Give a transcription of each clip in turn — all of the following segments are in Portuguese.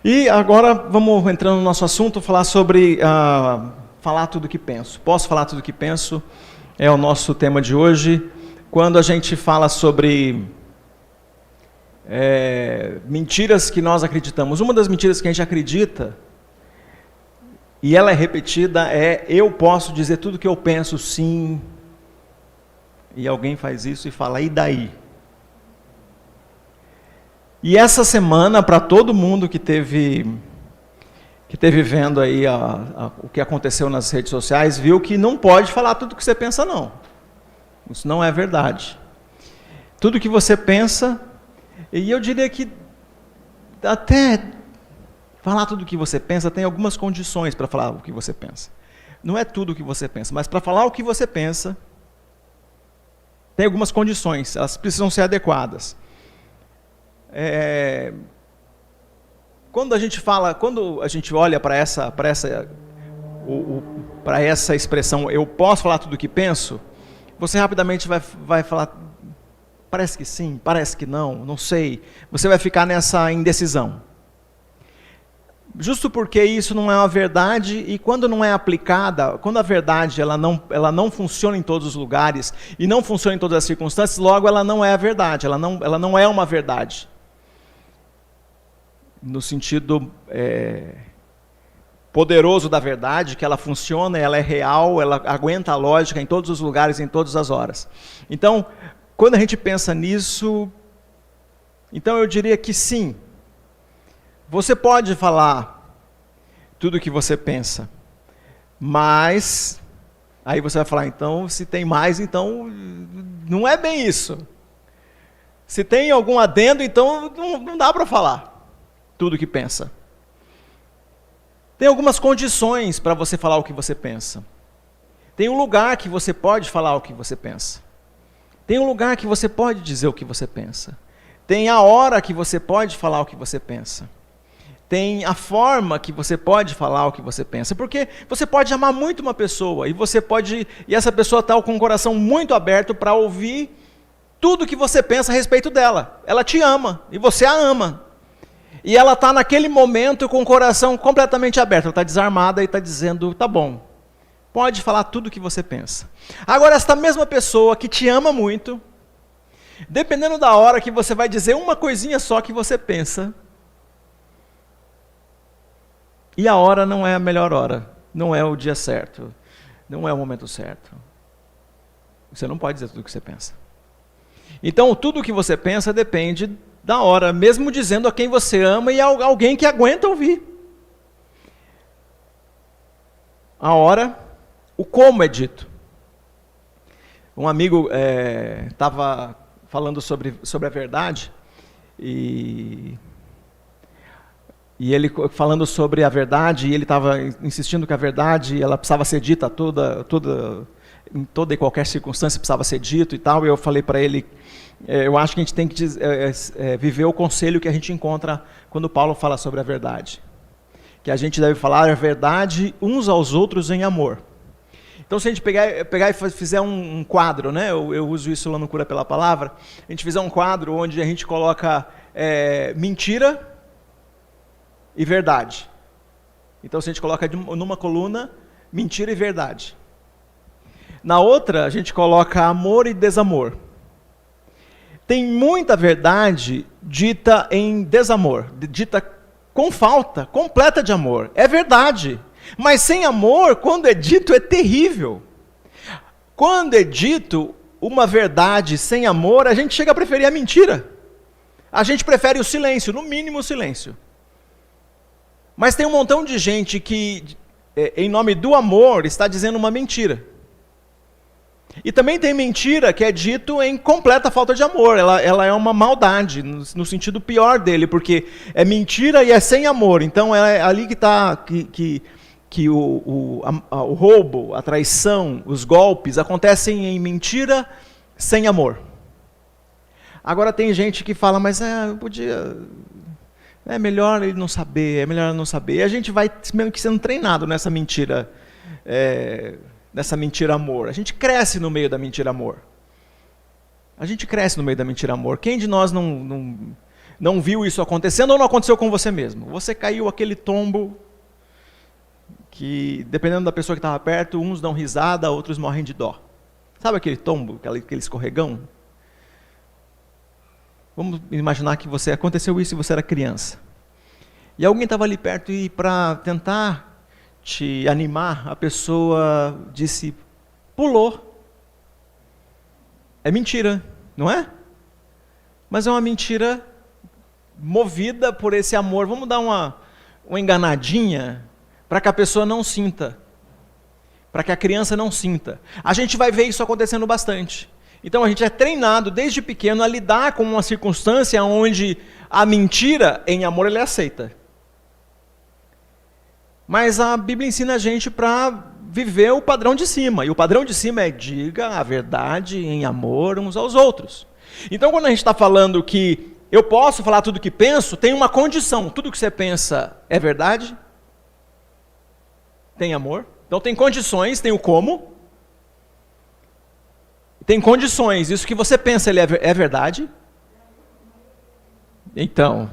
E agora vamos entrando no nosso assunto, falar sobre falar tudo o que penso. Posso falar tudo o que penso? É o nosso tema de hoje. Quando a gente fala sobre mentiras que nós acreditamos, uma das mentiras que a gente acredita, e ela é repetida, é: eu posso dizer tudo o que eu penso, sim. E alguém faz isso e fala: e daí? E essa semana, para todo mundo que teve vendo aí o que aconteceu nas redes sociais, viu que não pode falar tudo o que você pensa, não. Isso não é verdade. Tudo que você pensa, e eu diria que até falar tudo o que você pensa tem algumas condições para falar o que você pensa. Não é tudo o que você pensa, mas para falar o que você pensa, tem algumas condições, elas precisam ser adequadas. Quando a gente olha para essa expressão, eu posso falar tudo o que penso, você rapidamente vai falar, parece que sim, parece que não sei. Você vai ficar nessa indecisão. Justo porque isso não é uma verdade, e quando não é aplicada, quando a verdade ela não funciona em todos os lugares, e não funciona em todas as circunstâncias, logo ela não é a verdade, ela não é uma verdade. No sentido poderoso da verdade, que ela funciona, ela é real, ela aguenta a lógica em todos os lugares, em todas as horas. Então, quando a gente pensa nisso, então eu diria que sim, você pode falar tudo o que você pensa, mas aí você vai falar, então, se tem mais, então não é bem isso. Se tem algum adendo, então não dá para falar tudo o que pensa. Tem algumas condições para você falar o que você pensa. Tem um lugar que você pode falar o que você pensa. Tem um lugar que você pode dizer o que você pensa. Tem a hora que você pode falar o que você pensa. Tem a forma que você pode falar o que você pensa. Porque você pode amar muito uma pessoa, e essa pessoa está com o coração muito aberto para ouvir tudo o que você pensa a respeito dela. Ela te ama, e você a ama. E ela está naquele momento com o coração completamente aberto, ela está desarmada e está dizendo, tá bom, pode falar tudo o que você pensa. Agora, esta mesma pessoa que te ama muito, dependendo da hora que você vai dizer uma coisinha só que você pensa, e a hora não é a melhor hora, não é o dia certo, não é o momento certo. Você não pode dizer tudo o que você pensa. Então, tudo o que você pensa depende da hora, mesmo dizendo a quem você ama e a alguém que aguenta ouvir. A hora, o como é dito. Um amigo estava falando sobre a verdade, e ele falando sobre a verdade, e ele estava insistindo que a verdade ela precisava ser dita em toda e qualquer circunstância precisava ser dito e tal, e eu falei para ele, eu acho que a gente tem que viver o conselho que a gente encontra quando Paulo fala sobre a verdade. Que a gente deve falar a verdade uns aos outros em amor. Então, se a gente pegar e fizer um quadro, né? Eu uso isso lá no Cura pela Palavra, a gente fizer um quadro onde a gente coloca mentira e verdade. Então, se a gente coloca numa coluna, mentira e verdade. Na outra, a gente coloca amor e desamor. Tem muita verdade dita em desamor, dita com falta completa de amor. É verdade, mas sem amor, quando é dito, é terrível. Quando é dito uma verdade sem amor, a gente chega a preferir a mentira. A gente prefere o silêncio, no mínimo o silêncio. Mas tem um montão de gente que, em nome do amor, está dizendo uma mentira. E também tem mentira que é dito em completa falta de amor. Ela é uma maldade, no sentido pior dele, porque é mentira e é sem amor. Então é ali que está que o roubo, a traição, os golpes acontecem em mentira sem amor. Agora tem gente que fala, mas é melhor ele não saber, é melhor ele não saber. E a gente vai mesmo que sendo treinado nessa mentira, nessa mentira amor. A gente cresce no meio da mentira amor. A gente cresce no meio da mentira amor. Quem de nós não não viu isso acontecendo ou não aconteceu com você mesmo. Você caiu aquele tombo que, dependendo da pessoa que estava perto, uns dão risada, outros morrem de dó. Sabe aquele tombo, aquele escorregão? Vamos imaginar que aconteceu isso e você era criança. E alguém estava ali perto e para tentar te animar, a pessoa disse, pulou. É mentira, não é? Mas é uma mentira movida por esse amor. Vamos dar uma enganadinha para que a pessoa não sinta, para que a criança não sinta. A gente vai ver isso acontecendo bastante. Então a gente é treinado desde pequeno a lidar com uma circunstância onde a mentira em amor ela é aceita. Mas a Bíblia ensina a gente para viver o padrão de cima. E o padrão de cima é diga a verdade em amor uns aos outros. Então quando a gente está falando que eu posso falar tudo o que penso, tem uma condição. Tudo que você pensa é verdade? Tem amor? Então tem condições, tem o como. Tem condições. Isso que você pensa ele é verdade? Então,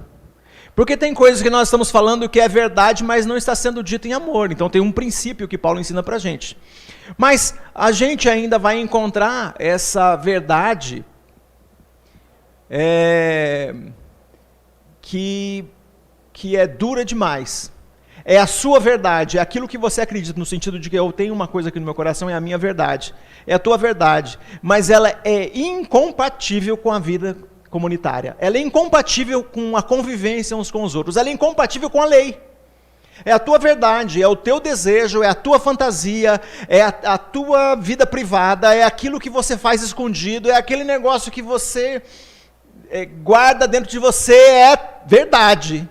porque tem coisas que nós estamos falando que é verdade, mas não está sendo dito em amor. Então tem um princípio que Paulo ensina para a gente. Mas a gente ainda vai encontrar essa verdade que é dura demais. É a sua verdade, é aquilo que você acredita, no sentido de que eu tenho uma coisa aqui no meu coração, é a minha verdade. É a tua verdade, mas ela é incompatível com a vida comunitária. Ela é incompatível com a convivência uns com os outros. Ela é incompatível com a lei. É a tua verdade, é o teu desejo, é a tua fantasia, é a tua vida privada, é aquilo que você faz escondido, é aquele negócio que você guarda dentro de você, é verdade.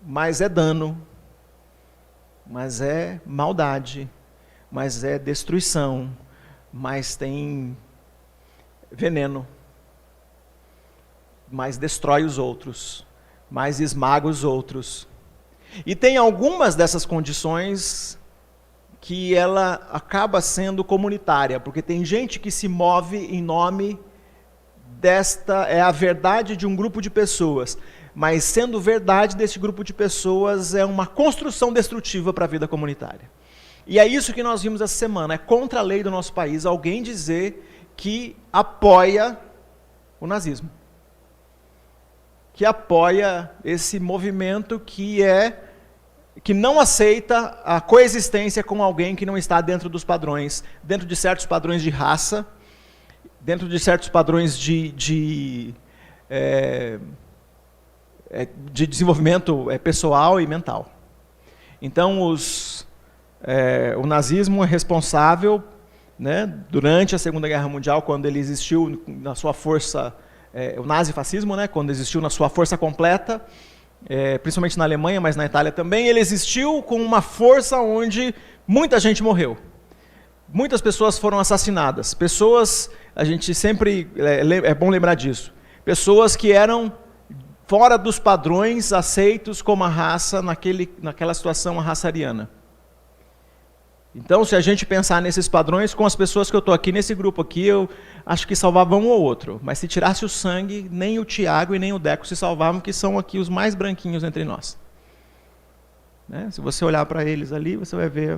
Mas é dano, mas é maldade, mas é destruição, mas tem veneno, mas destrói os outros, mas esmaga os outros. E tem algumas dessas condições que ela acaba sendo comunitária, porque tem gente que se move em nome desta, é a verdade de um grupo de pessoas, mas sendo verdade desse grupo de pessoas é uma construção destrutiva para a vida comunitária. E é isso que nós vimos essa semana, é contra a lei do nosso país alguém dizer que apoia o nazismo, que apoia esse movimento que não aceita a coexistência com alguém que não está dentro dos padrões, dentro de certos padrões de raça, dentro de certos padrões de desenvolvimento pessoal e mental. Então, o nazismo é responsável, né, durante a Segunda Guerra Mundial, quando ele existiu na sua força, o nazifascismo, né, quando existiu na sua força completa, principalmente na Alemanha, mas na Itália também, ele existiu com uma força onde muita gente morreu. Muitas pessoas foram assassinadas. Pessoas, a gente sempre, é bom lembrar disso, pessoas que eram fora dos padrões aceitos como a raça, naquela situação, a raça ariana. Então, se a gente pensar nesses padrões, com as pessoas que eu estou aqui, nesse grupo aqui, eu acho que salvava um ou outro. Mas se tirasse o sangue, nem o Tiago e nem o Deco se salvavam, que são aqui os mais branquinhos entre nós. Né? Se você olhar para eles ali, você vai ver,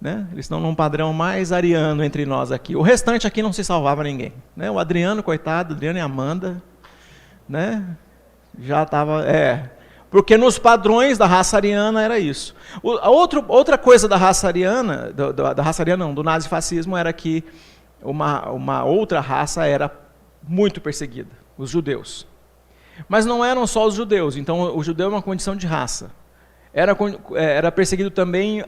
né? Eles estão num padrão mais ariano entre nós aqui. O restante aqui não se salvava ninguém. Né? O Adriano, coitado, Adriano e Amanda, né? Já estava... Porque nos padrões da raça ariana era isso. Outra coisa da raça ariana, do nazifascismo, era que uma outra raça era muito perseguida, os judeus. Mas não eram só os judeus, então o judeu é uma condição de raça. Era perseguido também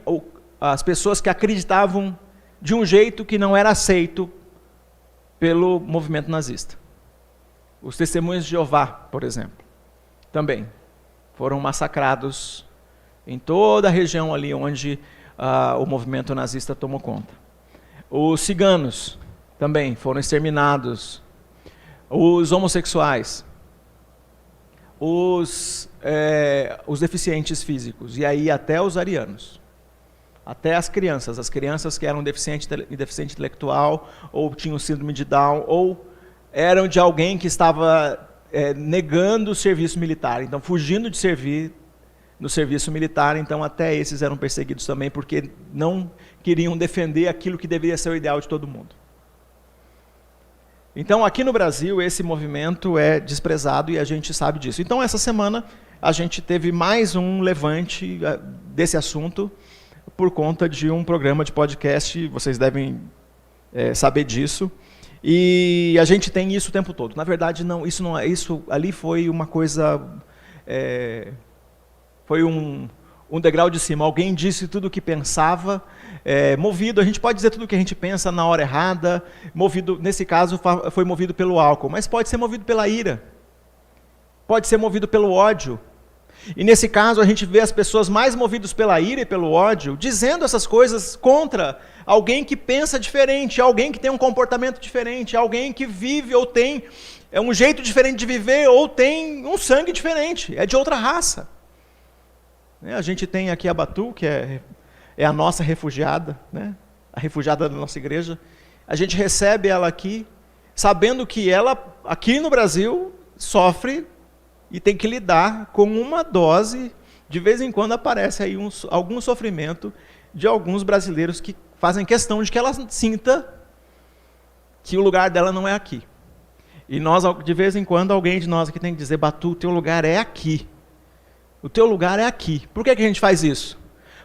as pessoas que acreditavam de um jeito que não era aceito pelo movimento nazista. Os testemunhos de Jeová, por exemplo, também foram massacrados em toda a região ali onde o movimento nazista tomou conta. Os ciganos também foram exterminados. Os homossexuais. Os deficientes físicos. E aí até os arianos. Até as crianças que eram deficiente intelectual, ou tinham síndrome de Down, ou eram de alguém que estava negando o serviço militar, então fugindo de servir no serviço militar, então até esses eram perseguidos também, porque não queriam defender aquilo que deveria ser o ideal de todo mundo. Então aqui no Brasil esse movimento é desprezado e a gente sabe disso. Então essa semana a gente teve mais um levante desse assunto por conta de um programa de podcast, vocês devem saber disso, e a gente tem isso o tempo todo. Na verdade, não, isso ali foi uma coisa, foi um degrau de cima. Alguém disse tudo o que pensava, movido, a gente pode dizer tudo o que a gente pensa na hora errada, movido, nesse caso foi movido pelo álcool, mas pode ser movido pela ira, pode ser movido pelo ódio. E nesse caso a gente vê as pessoas mais movidas pela ira e pelo ódio, dizendo essas coisas contra alguém que pensa diferente, alguém que tem um comportamento diferente, alguém que vive ou tem um jeito diferente de viver, ou tem um sangue diferente, é de outra raça. A gente tem aqui a Batu, que é a nossa refugiada, né? A refugiada da nossa igreja. A gente recebe ela aqui, sabendo que ela, aqui no Brasil, sofre e tem que lidar com uma dose, de vez em quando aparece aí algum sofrimento de alguns brasileiros que fazem questão de que ela sinta que o lugar dela não é aqui. E nós, de vez em quando, alguém de nós aqui tem que dizer: Batu, o teu lugar é aqui. O teu lugar é aqui. Por que a gente faz isso?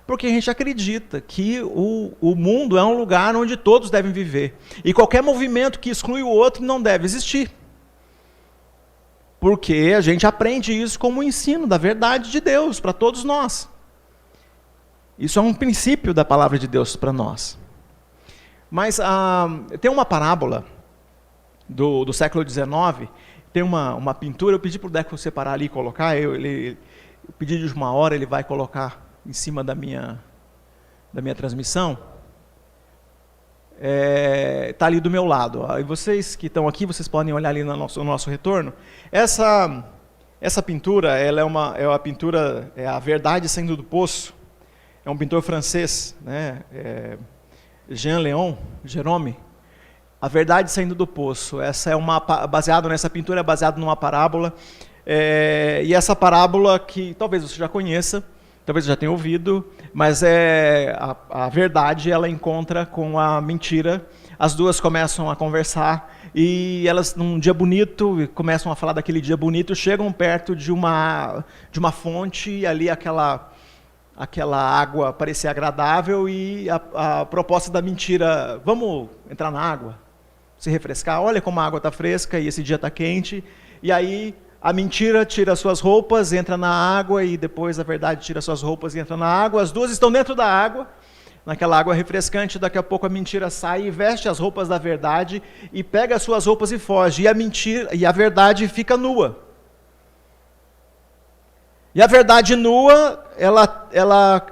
Porque a gente acredita que o mundo é um lugar onde todos devem viver. E qualquer movimento que exclui o outro não deve existir. Porque a gente aprende isso como um ensino da verdade de Deus para todos nós. Isso é um princípio da palavra de Deus para nós. Mas tem uma parábola do século XIX, tem uma pintura, eu pedi para o Deco separar ali e colocar, eu pedi de uma hora, ele vai colocar em cima da minha transmissão. Está ali do meu lado. E vocês que estão aqui, vocês podem olhar ali no nosso retorno. Essa pintura, ela é a pintura, A Verdade Saindo do Poço. É um pintor francês, né? Jean-Léon Gérôme. A Verdade Saindo do Poço. Baseado nessa pintura, é baseado numa parábola. E essa parábola que talvez você já conheça, talvez você já tenha ouvido, mas a verdade, ela encontra com a mentira, as duas começam a conversar, e elas, num dia bonito, começam a falar daquele dia bonito, chegam perto de uma fonte, e ali aquela água parecia agradável, e a proposta da mentira: vamos entrar na água, se refrescar, olha como a água está fresca, e esse dia está quente, e aí a mentira tira suas roupas, entra na água, e depois a verdade tira suas roupas e entra na água. As duas estão dentro da água, naquela água refrescante. Daqui a pouco a mentira sai e veste as roupas da verdade, e pega as suas roupas e foge. E a verdade fica nua. E a verdade nua, ela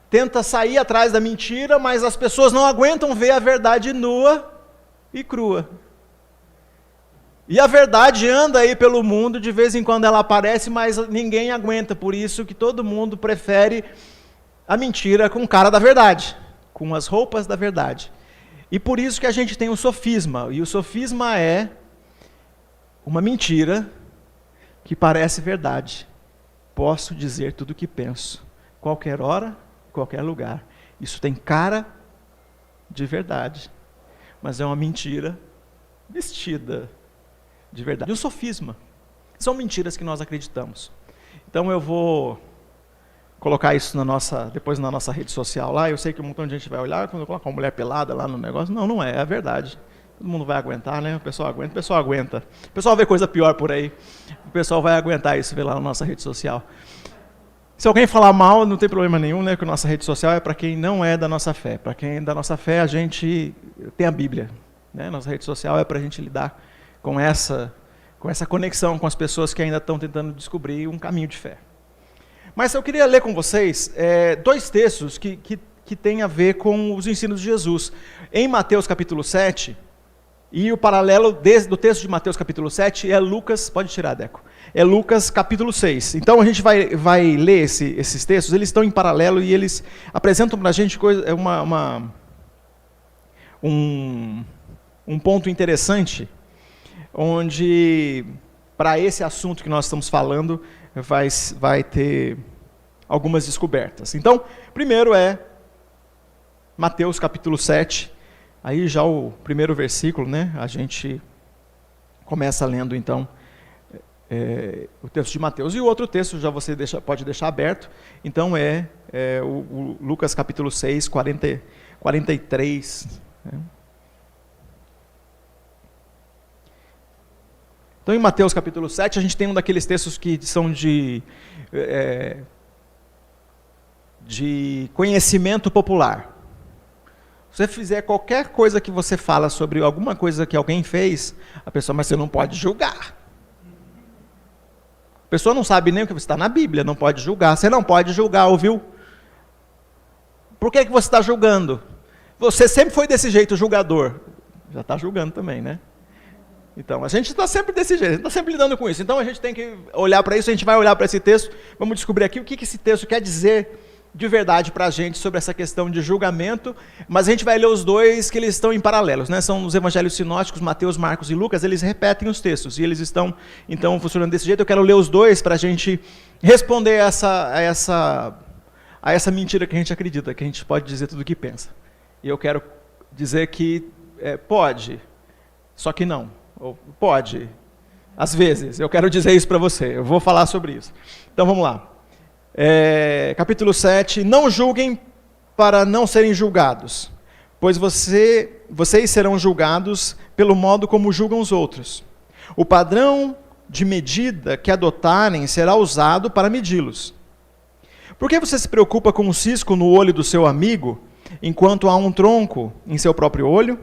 tenta sair atrás da mentira, mas as pessoas não aguentam ver a verdade nua e crua. E a verdade anda aí pelo mundo, de vez em quando ela aparece, mas ninguém aguenta, por isso que todo mundo prefere a mentira com cara da verdade, com as roupas da verdade. E por isso que a gente tem o sofisma, e o sofisma é uma mentira que parece verdade. Posso dizer tudo o que penso, qualquer hora, qualquer lugar. Isso tem cara de verdade, mas é uma mentira vestida de verdade. E o sofisma são mentiras que nós acreditamos. Então eu vou colocar isso depois na nossa rede social lá. Eu sei que um montão de gente vai olhar quando eu coloco uma mulher pelada lá no negócio. Não é a verdade. Todo mundo vai aguentar, né? O pessoal aguenta. O pessoal vê coisa pior por aí. O pessoal vai aguentar isso, ver lá na nossa rede social. Se alguém falar mal, não tem problema nenhum, né? Porque a nossa rede social é para quem não é da nossa fé. Para quem é da nossa fé, a gente tem a Bíblia, né? Nossa rede social é para a gente lidar com essa conexão com as pessoas que ainda estão tentando descobrir um caminho de fé. Mas eu queria ler com vocês dois textos que têm a ver com os ensinos de Jesus. Em Mateus capítulo 7, e o paralelo do texto de Mateus capítulo 7 é Lucas, pode tirar, Deco, é Lucas capítulo 6. Então a gente vai ler esses textos, eles estão em paralelo e eles apresentam para a gente um ponto interessante. onde, para esse assunto que nós estamos falando, vai ter algumas descobertas. Então, primeiro é Mateus capítulo 7, aí já o primeiro versículo, né? A gente começa lendo então o texto de Mateus. E o outro texto já você pode deixar aberto, então o Lucas capítulo 6, 43. Né? Então em Mateus capítulo 7 a gente tem um daqueles textos que são de conhecimento popular. Se você fizer qualquer coisa que você fala sobre alguma coisa que alguém fez, a pessoa, mas você não pode julgar. A pessoa não sabe nem o que está na Bíblia, não pode julgar. Você não pode julgar, ouviu? Por que você está julgando? Você sempre foi desse jeito, julgador. Já está julgando também, né? Então, a gente está sempre desse jeito, a gente está sempre lidando com isso. Então, a gente tem que olhar para isso, a gente vai olhar para esse texto, vamos descobrir aqui o que esse texto quer dizer de verdade para a gente sobre essa questão de julgamento, mas a gente vai ler os dois que eles estão em paralelos, né? São os evangelhos sinóticos, Mateus, Marcos e Lucas, eles repetem os textos, e eles estão, então, funcionando desse jeito. Eu quero ler os dois para a gente responder a essa mentira que a gente acredita, que a gente pode dizer tudo o que pensa. E eu quero dizer que pode, só que não. Ou pode, às vezes. Eu quero dizer isso para você, eu vou falar sobre isso. Então, vamos lá. Capítulo 7, não julguem para não serem julgados, pois vocês serão julgados pelo modo como julgam os outros. O padrão de medida que adotarem será usado para medi-los. Por que você se preocupa com um cisco no olho do seu amigo, enquanto há um tronco em seu próprio olho?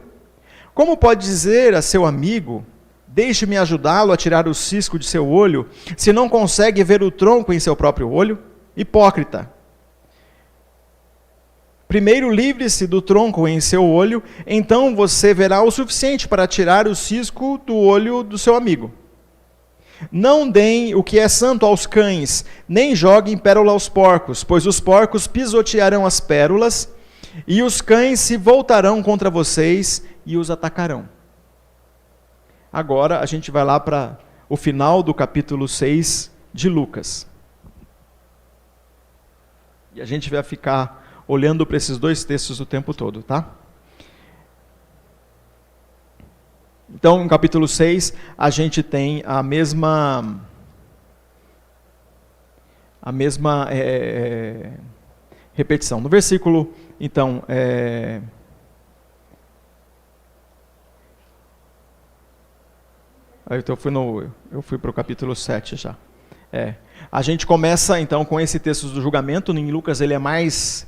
Como pode dizer a seu amigo, deixe-me ajudá-lo a tirar o cisco de seu olho, se não consegue ver o tronco em seu próprio olho? Hipócrita. Primeiro livre-se do tronco em seu olho, então você verá o suficiente para tirar o cisco do olho do seu amigo. Não deem o que é santo aos cães, nem joguem pérola aos porcos, pois os porcos pisotearão as pérolas, e os cães se voltarão contra vocês e os atacarão. Agora a gente vai lá para o final do capítulo 6 de Lucas. E a gente vai ficar olhando para esses dois textos o tempo todo, tá? Então, no capítulo 6, a gente tem a mesma repetição. No versículo, então, eu fui para o capítulo 7 já. A gente começa, então, com esse texto do julgamento. Em Lucas, ele é mais...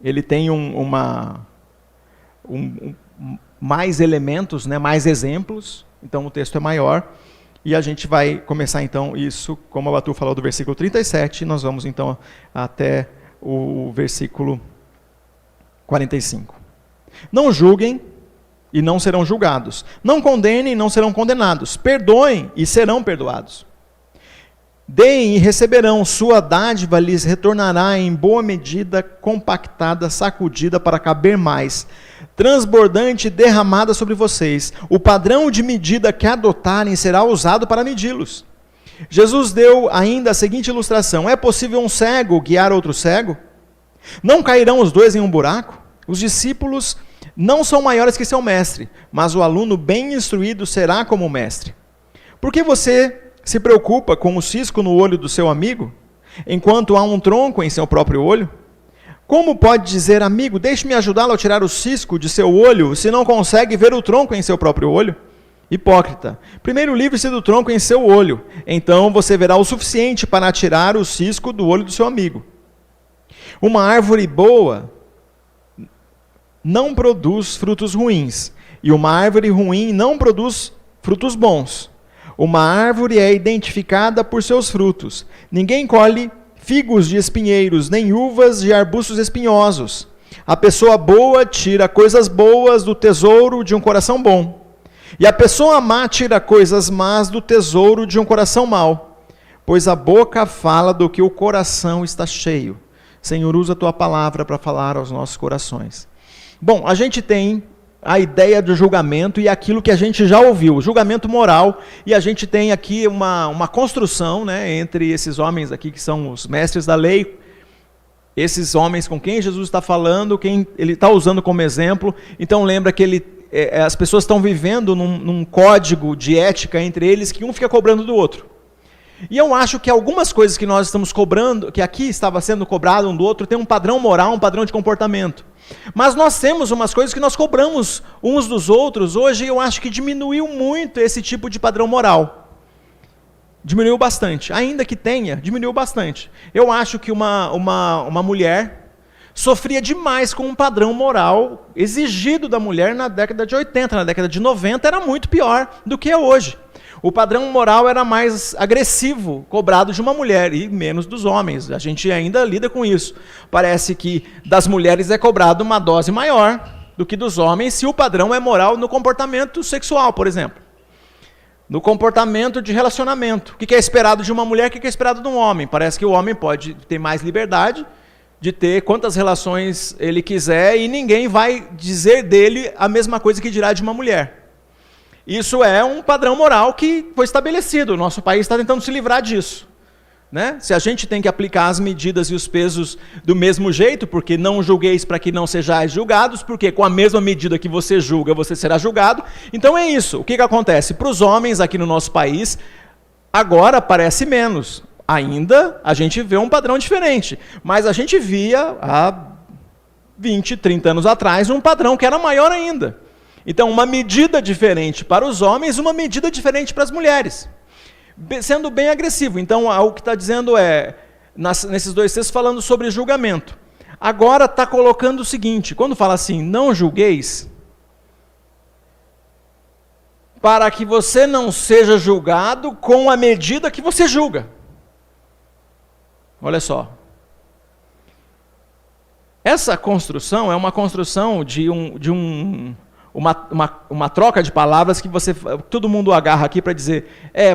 ele tem mais elementos, né, mais exemplos. Então, o texto é maior. E a gente vai começar, então, isso, como a Batu falou, do versículo 37. E nós vamos, então, até o versículo 45. Não julguem e não serão julgados. Não condenem e não serão condenados. Perdoem e serão perdoados. Deem e receberão, sua dádiva lhes retornará em boa medida, compactada, sacudida para caber mais, transbordante e derramada sobre vocês. O padrão de medida que adotarem será usado para medi-los. Jesus deu ainda a seguinte ilustração: é possível um cego guiar outro cego? Não cairão os dois em um buraco? Os discípulos não são maiores que seu mestre, mas o aluno bem instruído será como o mestre. Por que você se preocupa com o cisco no olho do seu amigo, enquanto há um tronco em seu próprio olho? Como pode dizer, amigo, deixe-me ajudá-lo a tirar o cisco de seu olho, se não consegue ver o tronco em seu próprio olho? Hipócrita, primeiro livre-se do tronco em seu olho, então você verá o suficiente para tirar o cisco do olho do seu amigo. Uma árvore boa não produz frutos ruins, e uma árvore ruim não produz frutos bons. Uma árvore é identificada por seus frutos. Ninguém colhe figos de espinheiros, nem uvas de arbustos espinhosos. A pessoa boa tira coisas boas do tesouro de um coração bom, e a pessoa má tira coisas más do tesouro de um coração mau, pois a boca fala do que o coração está cheio. Senhor, usa a tua palavra para falar aos nossos corações. Bom, a gente tem a ideia do julgamento e aquilo que a gente já ouviu, o julgamento moral, e a gente tem aqui uma construção, né, entre esses homens aqui que são os mestres da lei, esses homens com quem Jesus está falando, quem ele está usando como exemplo. Então lembra que as pessoas estão vivendo num código de ética entre eles que um fica cobrando do outro. E eu acho que algumas coisas que nós estamos cobrando, que aqui estava sendo cobrado um do outro, tem um padrão moral, um padrão de comportamento. Mas nós temos umas coisas que nós cobramos uns dos outros. Hoje eu acho que diminuiu muito esse tipo de padrão moral. Diminuiu bastante. Ainda que tenha, diminuiu bastante. Eu acho que uma mulher sofria demais com um padrão moral exigido da mulher na década de 80, na década de 90, era muito pior do que é hoje. O padrão moral era mais agressivo, cobrado de uma mulher, e menos dos homens. A gente ainda lida com isso. Parece que das mulheres é cobrado uma dose maior do que dos homens, se o padrão é moral no comportamento sexual, por exemplo. No comportamento de relacionamento. O que é esperado de uma mulher, o que é esperado de um homem? Parece que o homem pode ter mais liberdade de ter quantas relações ele quiser, e ninguém vai dizer dele a mesma coisa que dirá de uma mulher. Isso é um padrão moral que foi estabelecido. O nosso país está tentando se livrar disso, né? Se a gente tem que aplicar as medidas e os pesos do mesmo jeito, porque não julgueis para que não sejais julgados, porque com a mesma medida que você julga, você será julgado. Então é isso. O que acontece? Para os homens aqui no nosso país, agora parece menos. Ainda a gente vê um padrão diferente, mas a gente via há 20, 30 anos atrás um padrão que era maior ainda. Então, uma medida diferente para os homens, uma medida diferente para as mulheres. Sendo bem agressivo. Então, o que está dizendo nesses dois textos, falando sobre julgamento. Agora está colocando o seguinte, quando fala assim, não julgueis, para que você não seja julgado com a medida que você julga. Olha só. Essa construção é uma construção de uma troca de palavras que todo mundo agarra aqui para dizer,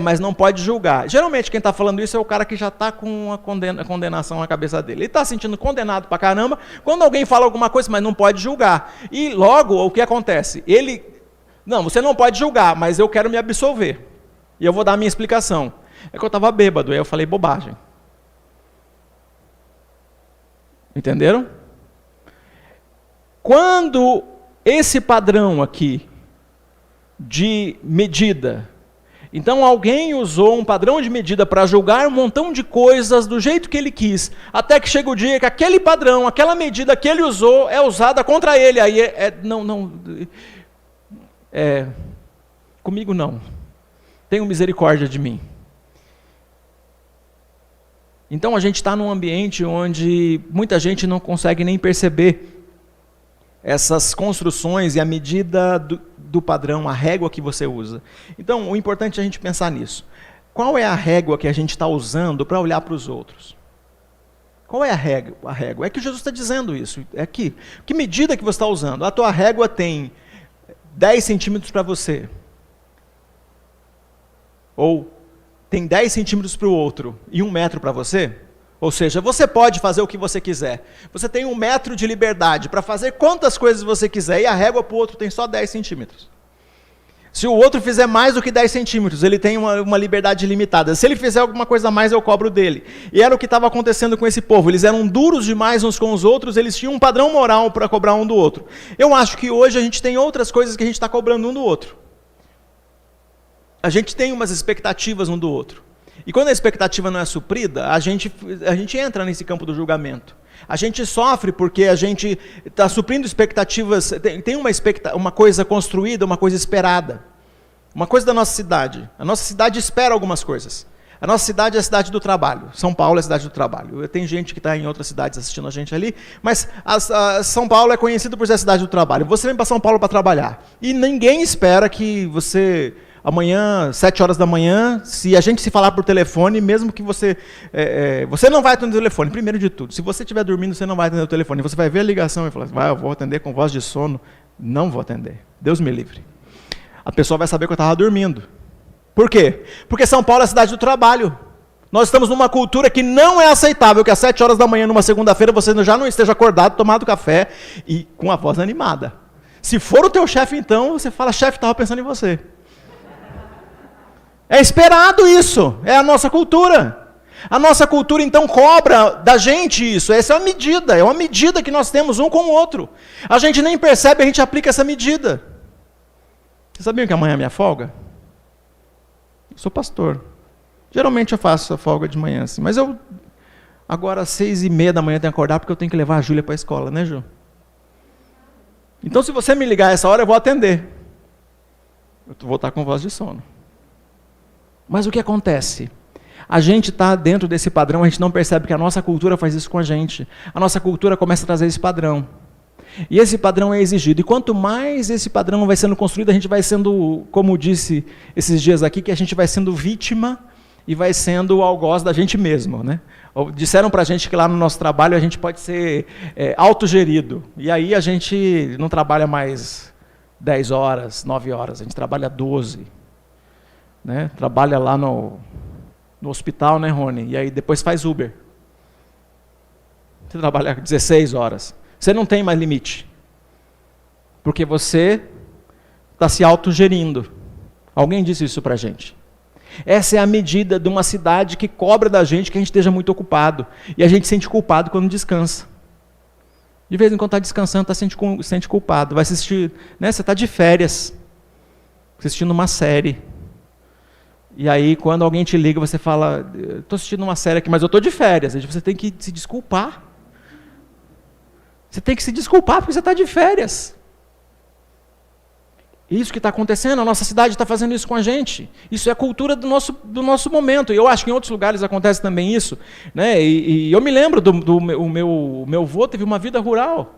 mas não pode julgar. Geralmente quem está falando isso é o cara que já está com a condenação na cabeça dele. Ele está se sentindo condenado para caramba quando alguém fala alguma coisa, mas não pode julgar. E logo, o que acontece? Não, você não pode julgar, mas eu quero me absolver. E eu vou dar a minha explicação. É que eu estava bêbado, aí eu falei bobagem. Entenderam? Quando esse padrão aqui de medida, então alguém usou um padrão de medida para julgar um montão de coisas do jeito que ele quis, até que chega o dia que aquele padrão, aquela medida que ele usou é usada contra ele. Aí comigo não. Tenham misericórdia de mim. Então a gente está num ambiente onde muita gente não consegue nem perceber essas construções e a medida do padrão, a régua que você usa. Então, o importante é a gente pensar nisso. Qual é a régua que a gente está usando para olhar para os outros? Qual é a régua? É que Jesus está dizendo isso. É aqui. Que medida que você está usando? A tua régua tem 10 centímetros para você. Ou tem 10 centímetros para o outro e 1 metro para você? Ou seja, você pode fazer o que você quiser. Você tem 1 metro de liberdade para fazer quantas coisas você quiser, e a régua para o outro tem só 10 centímetros. Se o outro fizer mais do que 10 centímetros, ele tem uma liberdade limitada. Se ele fizer alguma coisa a mais, eu cobro dele. E era o que estava acontecendo com esse povo. Eles eram duros demais uns com os outros, eles tinham um padrão moral para cobrar um do outro. Eu acho que hoje a gente tem outras coisas que a gente está cobrando um do outro. A gente tem umas expectativas um do outro. E quando a expectativa não é suprida, a gente entra nesse campo do julgamento. A gente sofre porque a gente está suprindo expectativas, tem uma coisa construída, uma coisa esperada. Uma coisa da nossa cidade. A nossa cidade espera algumas coisas. A nossa cidade é a cidade do trabalho. São Paulo é a cidade do trabalho. Tem gente que está em outras cidades assistindo a gente ali, mas São Paulo é conhecido por ser a cidade do trabalho. Você vem para São Paulo para trabalhar. E ninguém espera que você... Amanhã, 7 horas da manhã, se a gente se falar por telefone, mesmo que você não vai atender o telefone, primeiro de tudo. Se você estiver dormindo, você não vai atender o telefone. Você vai ver a ligação e falar, eu vou atender com voz de sono. Não vou atender. Deus me livre. A pessoa vai saber que eu estava dormindo. Por quê? Porque São Paulo é a cidade do trabalho. Nós estamos numa cultura que não é aceitável que às 7 horas da manhã, numa segunda-feira, você já não esteja acordado, tomado café e com a voz animada. Se for o teu chefe, então, você fala, chefe, estava pensando em você. É esperado isso, é a nossa cultura. A nossa cultura, então, cobra da gente isso. Essa é uma medida que nós temos um com o outro. A gente nem percebe, a gente aplica essa medida. Vocês sabiam que amanhã é minha folga? Eu sou pastor. Geralmente eu faço a folga de manhã, assim, mas eu agora às 6h30 da manhã tenho que acordar porque eu tenho que levar a Júlia para a escola, né, Ju? Então, se você me ligar essa hora, eu vou atender. Eu vou estar com voz de sono. Mas o que acontece? A gente está dentro desse padrão, a gente não percebe que a nossa cultura faz isso com a gente. A nossa cultura começa a trazer esse padrão. E esse padrão é exigido. E quanto mais esse padrão vai sendo construído, a gente vai sendo, como disse esses dias aqui, que a gente vai sendo vítima e vai sendo o algoz da gente mesmo, né? Disseram para a gente que lá no nosso trabalho a gente pode ser autogerido. E aí a gente não trabalha mais 10 horas, 9 horas, a gente trabalha 12. Né? Trabalha lá no hospital, né, Rony? E aí depois faz Uber. Você trabalha 16 horas. Você não tem mais limite. Porque você está se autogerindo. Alguém disse isso para a gente. Essa é a medida de uma cidade que cobra da gente que a gente esteja muito ocupado. E a gente se sente culpado quando descansa. De vez em quando está descansando, se sente culpado. Vai assistir, né? Você está de férias, assistindo uma série. E aí, quando alguém te liga, você fala, estou assistindo uma série aqui, mas eu estou de férias. Você tem que se desculpar. Você tem que se desculpar porque você está de férias. Isso que está acontecendo, a nossa cidade está fazendo isso com a gente. Isso é a cultura do nosso momento. E eu acho que em outros lugares acontece também isso. Né? E eu me lembro o meu avô teve uma vida rural.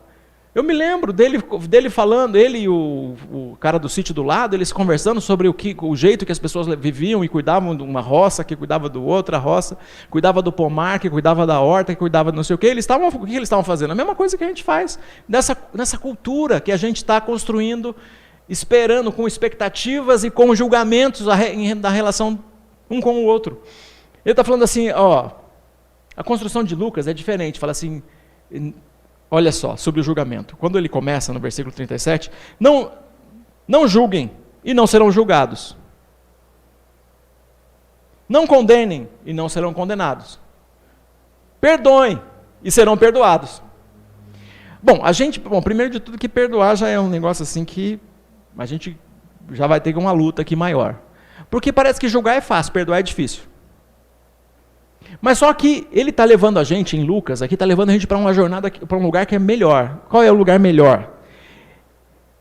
Eu me lembro dele falando, ele e o cara do sítio do lado, eles conversando sobre o jeito que as pessoas viviam e cuidavam de uma roça, que cuidava do outra roça, cuidava do pomar, que cuidava da horta, que cuidava de não sei o quê. O que eles estavam fazendo? A mesma coisa que a gente faz nessa cultura que a gente está construindo, esperando com expectativas e com julgamentos da relação um com o outro. Ele está falando assim, ó, a construção de Lucas é diferente, fala assim, olha só, sobre o julgamento. Quando ele começa no versículo 37, não julguem e não serão julgados. Não condenem e não serão condenados. Perdoem e serão perdoados. Bom, primeiro de tudo que perdoar já é um negócio assim que a gente já vai ter uma luta aqui maior. Porque parece que julgar é fácil, perdoar é difícil. Mas só que ele está levando a gente, em Lucas, aqui está levando a gente para uma jornada, para um lugar que é melhor. Qual é o lugar melhor?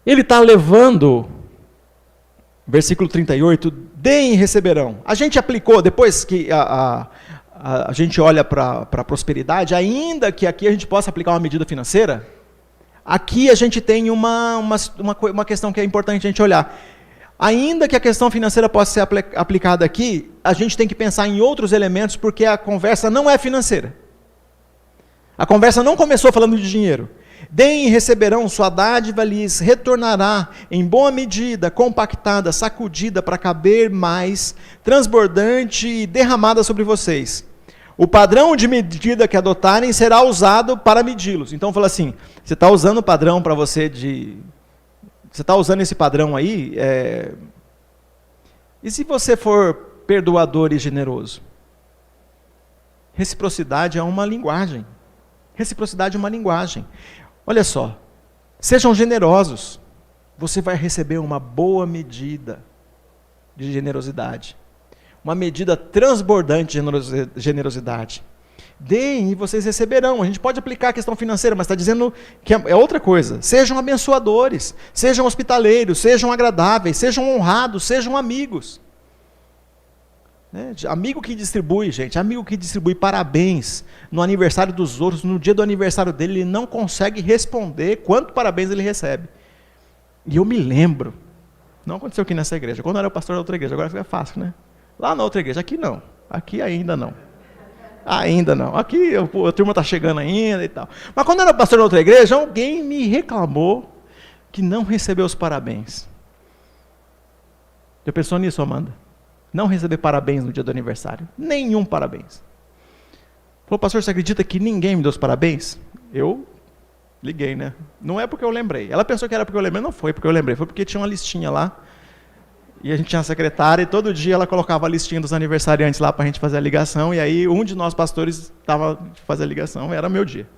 Ele está levando, versículo 38, deem e receberão. A gente aplicou, depois que a gente olha para a prosperidade, ainda que aqui a gente possa aplicar uma medida financeira, aqui a gente tem uma questão que é importante a gente olhar. Ainda que a questão financeira possa ser aplicada aqui, a gente tem que pensar em outros elementos, porque a conversa não é financeira. A conversa não começou falando de dinheiro. Deem e receberão, sua dádiva lhes retornará em boa medida, compactada, sacudida para caber mais, transbordante e derramada sobre vocês. O padrão de medida que adotarem será usado para medi-los. Então fala assim, você está usando o padrão para você Você está usando esse padrão aí? E se você for perdoador e generoso? Reciprocidade é uma linguagem. Reciprocidade é uma linguagem. Olha só, sejam generosos. Você vai receber uma boa medida de generosidade. Uma medida transbordante de generosidade. Deem e vocês receberão. A gente pode aplicar a questão financeira, mas está dizendo que é outra coisa. Sejam abençoadores, sejam hospitaleiros, sejam agradáveis, sejam honrados, sejam amigos. Amigo que distribui, gente, amigo que distribui parabéns no aniversário dos outros, no dia do aniversário dele, ele não consegue responder quanto parabéns ele recebe. E eu me lembro, não aconteceu aqui nessa igreja, quando eu era pastor da outra igreja, agora fica fácil, né? Lá na outra igreja, aqui não, aqui ainda não. Ainda não. Aqui a turma está chegando ainda e tal. Mas quando eu era pastor na outra igreja, alguém me reclamou que não recebeu os parabéns. Já pensou nisso, Amanda? Não receber parabéns no dia do aniversário. Nenhum parabéns. Falou, pastor, você acredita que ninguém me deu os parabéns? Eu Liguei, né? Não é porque eu lembrei. Ela pensou que era porque eu lembrei, não foi porque eu lembrei, foi porque tinha uma listinha lá. E a gente tinha uma secretária e todo dia ela colocava a listinha dos aniversariantes lá para a gente fazer a ligação. E aí um de nós pastores estava fazendo a ligação, era meu dia.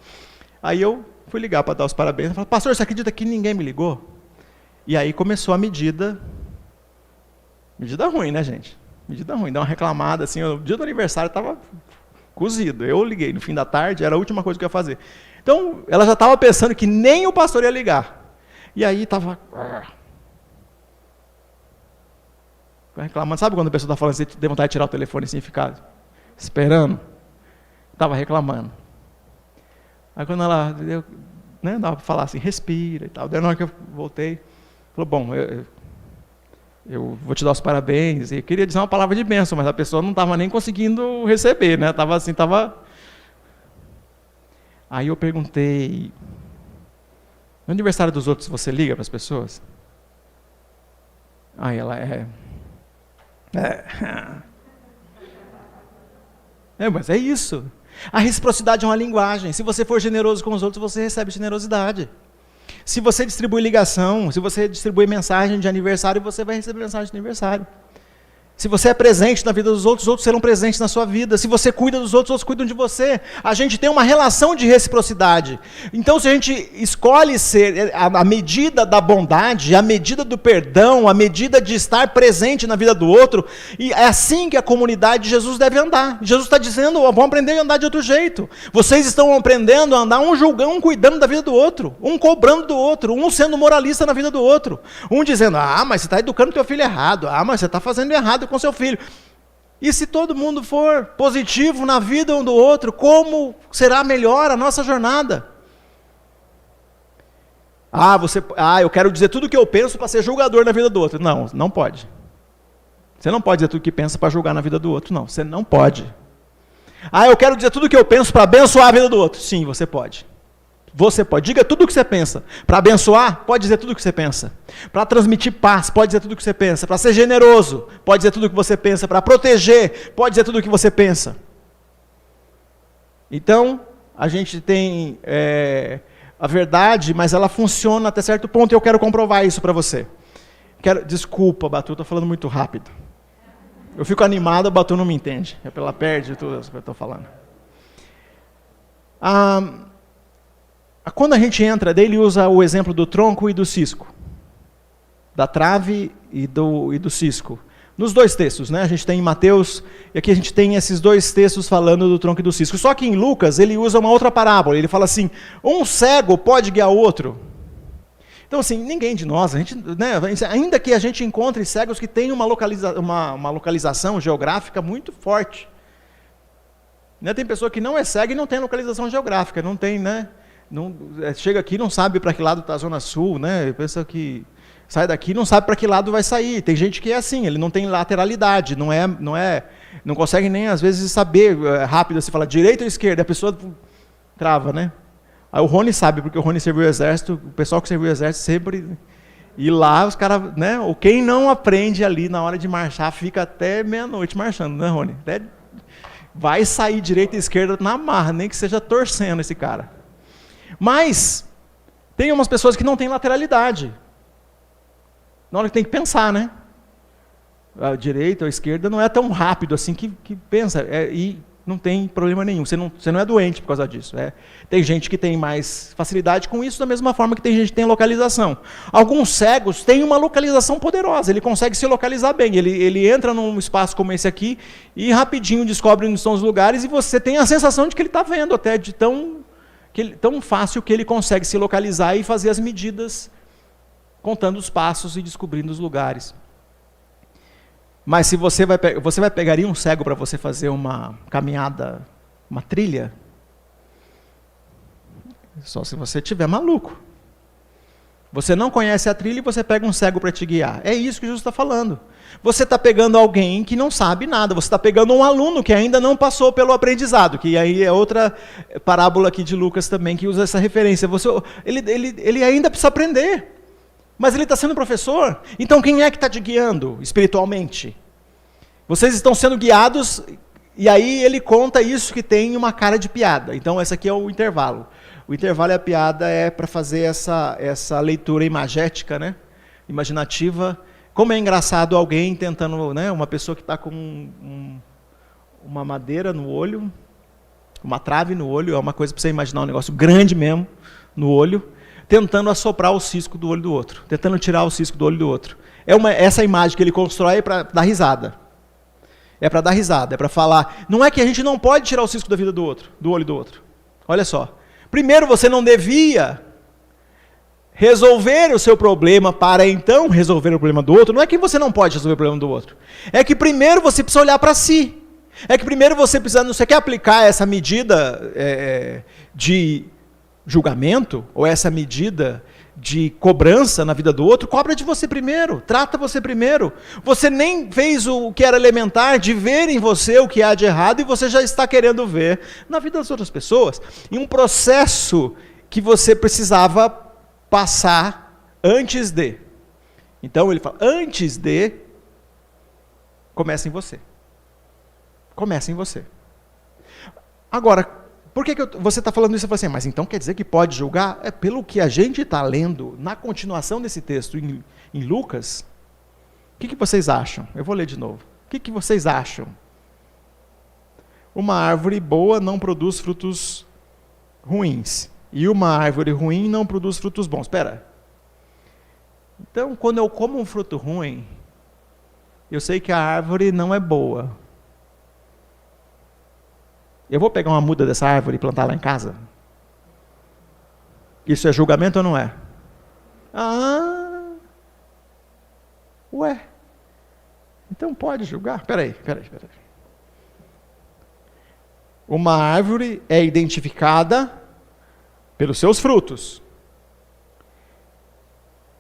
Aí eu fui ligar para dar os parabéns. Eu falei, pastor, você acredita que ninguém me ligou? E aí começou a medida ruim, né, gente? Medida ruim, dá uma reclamada, assim, o dia do aniversário estava cozido. Eu liguei no fim da tarde, era a última coisa que eu ia fazer. Então, ela já estava pensando que nem o pastor ia ligar. E aí estava reclamando. Sabe quando a pessoa está falando, você tem vontade de tirar o telefone assim e ficar esperando? Estava reclamando. Aí quando ela, dava para falar assim, respira e tal. Daí na hora que eu voltei, falou, bom, eu vou te dar os parabéns. E queria dizer uma palavra de bênção, mas a pessoa não estava nem conseguindo receber, né? Estava assim, Aí eu perguntei, no aniversário dos outros você liga para as pessoas? Aí ela mas é isso. A reciprocidade é uma linguagem. Se você for generoso com os outros, você recebe generosidade. Se você distribui ligação, se você distribui mensagem de aniversário, você vai receber mensagem de aniversário. Se você é presente na vida dos outros serão presentes na sua vida. Se você cuida dos outros cuidam de você. A gente tem uma relação de reciprocidade. Então, se a gente escolhe ser a medida da bondade, a medida do perdão, a medida de estar presente na vida do outro, e é assim que a comunidade de Jesus deve andar. Jesus está dizendo, vão aprender a andar de outro jeito. Vocês estão aprendendo a andar um julgando, um cuidando da vida do outro, um cobrando do outro, um sendo moralista na vida do outro. Um dizendo, mas você está educando teu filho errado, mas você está fazendo errado com seu filho. E se todo mundo for positivo na vida um do outro, como será melhor a nossa jornada? Eu quero dizer tudo o que eu penso para ser julgador na vida do outro. Não, não pode. Você não pode dizer tudo o que pensa para julgar na vida do outro. Não, você não pode. Eu quero dizer tudo o que eu penso para abençoar a vida do outro. Sim, você pode. Você pode. Diga tudo o que você pensa. Para abençoar, pode dizer tudo o que você pensa. Para transmitir paz, pode dizer tudo o que você pensa. Para ser generoso, pode dizer tudo o que você pensa. Para proteger, pode dizer tudo o que você pensa. Então, a gente tem a verdade, mas ela funciona até certo ponto e eu quero comprovar isso para você. Desculpa, Batu, estou falando muito rápido. Eu fico animado, o Batu não me entende. Ela perde tudo isso que eu estou falando. Quando a gente entra, ele usa o exemplo do tronco e do cisco. Da trave e do cisco. Nos dois textos, né? A gente tem em Mateus, e aqui a gente tem esses dois textos falando do tronco e do cisco. Só que em Lucas, ele usa uma outra parábola. Ele fala assim, um cego pode guiar o outro. Então, assim, ninguém de nós, ainda que a gente encontre cegos que têm uma localização geográfica muito forte. Tem pessoa que não é cega e não tem localização geográfica, não tem, né? Chega aqui e não sabe para que lado está a Zona Sul, né? Pensa que sai daqui e não sabe para que lado vai sair. Tem gente que é assim, ele não tem lateralidade, não consegue nem às vezes saber rápido, se fala direita ou esquerda, a pessoa trava, né? Aí o Rony sabe, porque o Rony serviu o exército, o pessoal que serviu o exército sempre... E lá os caras, né? Ou quem não aprende ali na hora de marchar, fica até meia-noite marchando, né, Rony? Vai sair direita e esquerda na marra, nem que seja torcendo esse cara. Mas, tem umas pessoas que não têm lateralidade. Na hora que tem que pensar, né? A direita ou a esquerda não é tão rápido assim que pensa. E não tem problema nenhum. Você não é doente por causa disso. Tem gente que tem mais facilidade com isso, da mesma forma que tem gente que tem localização. Alguns cegos têm uma localização poderosa. Ele consegue se localizar bem. Ele entra num espaço como esse aqui e rapidinho descobre onde estão os lugares e você tem a sensação de que ele está vendo até de tão fácil que ele consegue se localizar e fazer as medidas, contando os passos e descobrindo os lugares. Mas se você pegaria um cego para você fazer uma caminhada, uma trilha? Só se você estiver maluco. Você não conhece a trilha e você pega um cego para te guiar. É isso que Jesus está falando. Você está pegando alguém que não sabe nada. Você está pegando um aluno que ainda não passou pelo aprendizado. Que aí é outra parábola aqui de Lucas também que usa essa referência. Ele ainda precisa aprender. Mas ele está sendo professor. Então quem é que está te guiando espiritualmente? Vocês estão sendo guiados E aí ele conta isso que tem uma cara de piada. Então esse aqui é o intervalo. O intervalo e a piada é para fazer essa leitura imagética, né? Imaginativa. Como é engraçado alguém tentando, né? Uma pessoa que está com uma madeira no olho, uma trave no olho, é uma coisa para você imaginar um negócio grande mesmo no olho, tentando assoprar o cisco do olho do outro, tentando tirar o cisco do olho do outro. Essa imagem que ele constrói é para dar risada. É para dar risada, é para falar. Não é que a gente não pode tirar o cisco da vida do outro, do olho do outro. Olha só. Primeiro, você não devia resolver o seu problema para então resolver o problema do outro. Não é que você não pode resolver o problema do outro. É que primeiro você precisa olhar para si. É que primeiro você precisa, você quer aplicar essa medida de julgamento, ou essa medida de cobrança na vida do outro, cobra de você primeiro, trata você primeiro. Você nem fez o que era elementar de ver em você o que há de errado e você já está querendo ver na vida das outras pessoas. Em um processo que você precisava passar antes de. Então ele fala, antes de, começa em você. Começa em você. Agora, por que você está falando isso? Você fala assim, mas então quer dizer que pode julgar? É pelo que a gente está lendo na continuação desse texto em Lucas. O que vocês acham? Eu vou ler de novo. O que vocês acham? Uma árvore boa não produz frutos ruins. E uma árvore ruim não produz frutos bons. Espera. Então, quando eu como um fruto ruim, eu sei que a árvore não é boa. Eu vou pegar uma muda dessa árvore e plantar lá em casa? Isso é julgamento ou não é? Ué. Então pode julgar? Peraí. Uma árvore é identificada pelos seus frutos.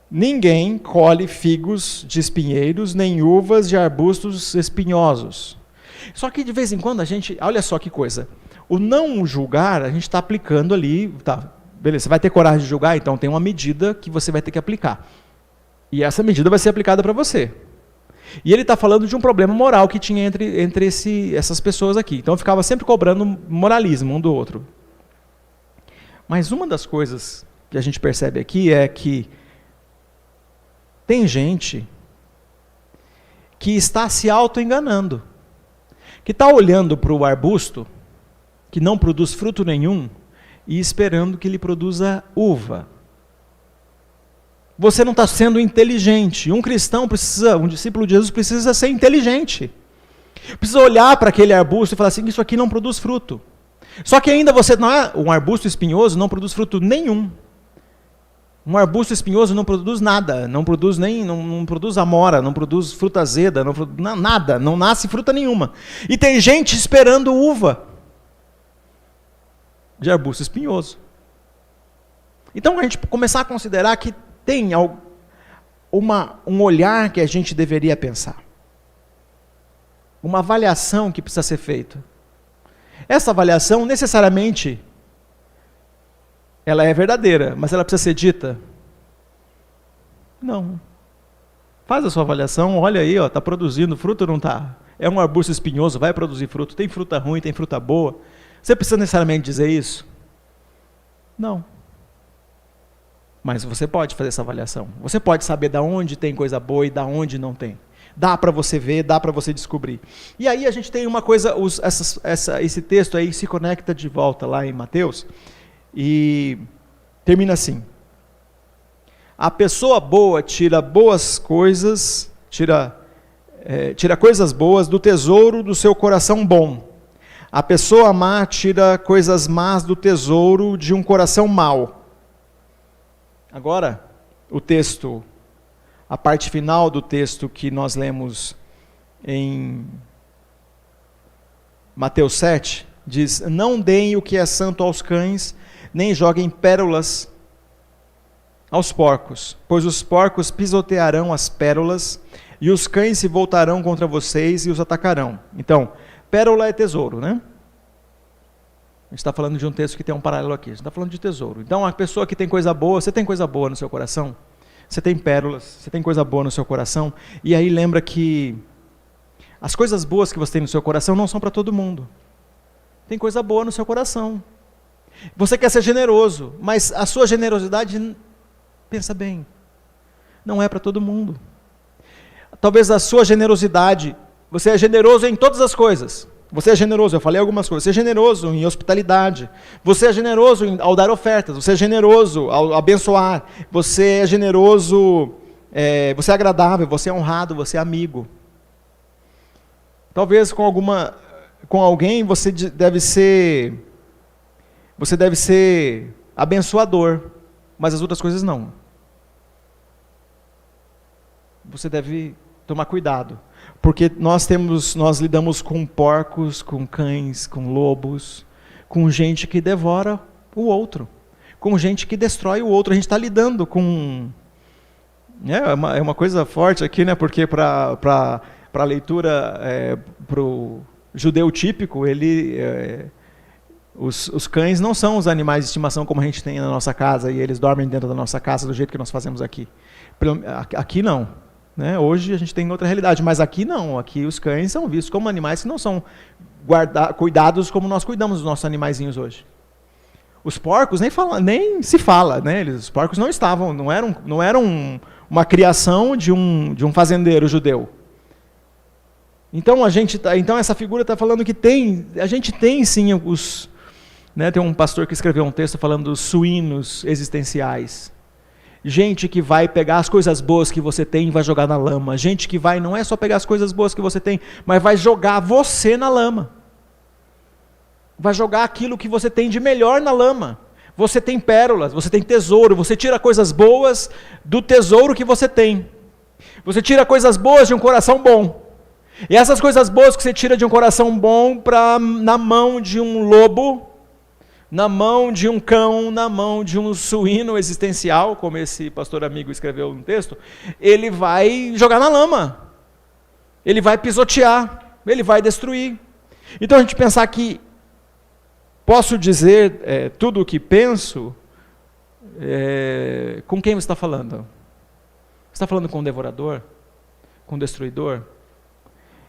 Ninguém colhe figos de espinheiros, nem uvas de arbustos espinhosos. Só que de vez em quando a gente, olha só que coisa, o não julgar, a gente está aplicando ali, tá, beleza, você vai ter coragem de julgar, então tem uma medida que você vai ter que aplicar. E essa medida vai ser aplicada para você. E ele está falando de um problema moral que tinha entre essas pessoas aqui. Então ficava sempre cobrando moralismo um do outro. Mas uma das coisas que a gente percebe aqui é que tem gente que está se auto-enganando. Que está olhando para o arbusto, que não produz fruto nenhum, e esperando que ele produza uva. Você não está sendo inteligente. Um cristão precisa, um discípulo de Jesus precisa ser inteligente. Precisa olhar para aquele arbusto e falar assim, isso aqui não produz fruto. Só que ainda você não é, um arbusto espinhoso não produz fruto nenhum. Um arbusto espinhoso não produz nada, não produz amora, não produz fruta azeda, nada, não nasce fruta nenhuma. E tem gente esperando uva de arbusto espinhoso. Então a gente começar a considerar que tem um olhar que a gente deveria pensar. Uma avaliação que precisa ser feita. Essa avaliação necessariamente ela é verdadeira, mas ela precisa ser dita? Não. Faz a sua avaliação, olha aí, está produzindo fruto ou não está? É um arbusto espinhoso, vai produzir fruto, tem fruta ruim, tem fruta boa. Você precisa necessariamente dizer isso? Não. Mas você pode fazer essa avaliação. Você pode saber de onde tem coisa boa e de onde não tem. Dá para você ver, dá para você descobrir. E aí a gente tem uma coisa, esse texto aí se conecta de volta lá em Mateus, e termina assim: a pessoa boa tira boas coisas, tira coisas boas do tesouro do seu coração bom. A pessoa má tira coisas más do tesouro de um coração mau. Agora, o texto, a parte final do texto que nós lemos em Mateus 7, diz, não deem o que é santo aos cães, nem joguem pérolas aos porcos, pois os porcos pisotearão as pérolas, e os cães se voltarão contra vocês e os atacarão. Então, pérola é tesouro, né? A gente está falando de um texto que tem um paralelo aqui, a gente está falando de tesouro. Então, a pessoa que tem coisa boa, você tem coisa boa no seu coração? Você tem pérolas, você tem coisa boa no seu coração? E aí lembra que As coisas boas que você tem no seu coração não são para todo mundo. Tem coisa boa no seu coração. Você quer ser generoso, mas a sua generosidade, pensa bem, não é para todo mundo. Talvez a sua generosidade, você é generoso em todas as coisas. Você é generoso, eu falei algumas coisas, você é generoso em hospitalidade, você é generoso ao dar ofertas, você é generoso ao abençoar, você é generoso, você é agradável, você é honrado, você é amigo. Talvez com alguém você deve ser abençoador, mas as outras coisas não. Você deve tomar cuidado, porque nós lidamos com porcos, com cães, com lobos, com gente que devora o outro, com gente que destrói o outro. A gente está lidando com... É uma coisa forte aqui, né? Porque para a leitura, para o judeu típico, os cães não são os animais de estimação como a gente tem na nossa casa, e eles dormem dentro da nossa casa do jeito que nós fazemos aqui. Aqui não. Hoje a gente tem outra realidade, mas aqui não. Aqui os cães são vistos como animais que não são cuidados como nós cuidamos dos nossos animaizinhos hoje. Os porcos nem se fala, né? Os porcos não eram uma criação de um fazendeiro judeu. Então essa figura está falando que a gente tem sim tem um pastor que escreveu um texto falando dos suínos existenciais. Gente que vai pegar as coisas boas que você tem e vai jogar na lama. Gente que não é só pegar as coisas boas que você tem, mas vai jogar você na lama. Vai jogar aquilo que você tem de melhor na lama. Você tem pérolas, você tem tesouro, você tira coisas boas do tesouro que você tem. Você tira coisas boas de um coração bom. E essas coisas boas que você tira de um coração bom na mão de um lobo, na mão de um cão, na mão de um suíno existencial, como esse pastor amigo escreveu no texto, ele vai jogar na lama, ele vai pisotear, ele vai destruir. Então a gente pensar que posso dizer tudo o que penso, com quem você está falando? Você está falando com um devorador? Com um destruidor?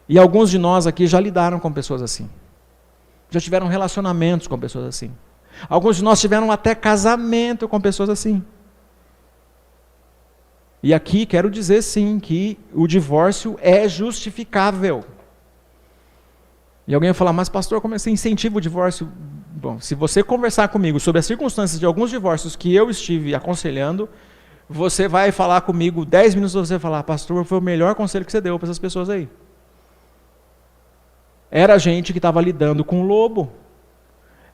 E alguns de nós aqui já lidaram com pessoas assim, já tiveram relacionamentos com pessoas assim. Alguns de nós tiveram até casamento com pessoas assim. E aqui quero dizer sim que o divórcio é justificável. E alguém vai falar, mas pastor, como você incentiva o divórcio? Bom, se você conversar comigo sobre as circunstâncias de alguns divórcios que eu estive aconselhando, você vai falar comigo 10 minutos, você vai falar, pastor, foi o melhor conselho que você deu para essas pessoas aí. Era gente que estava lidando com o lobo.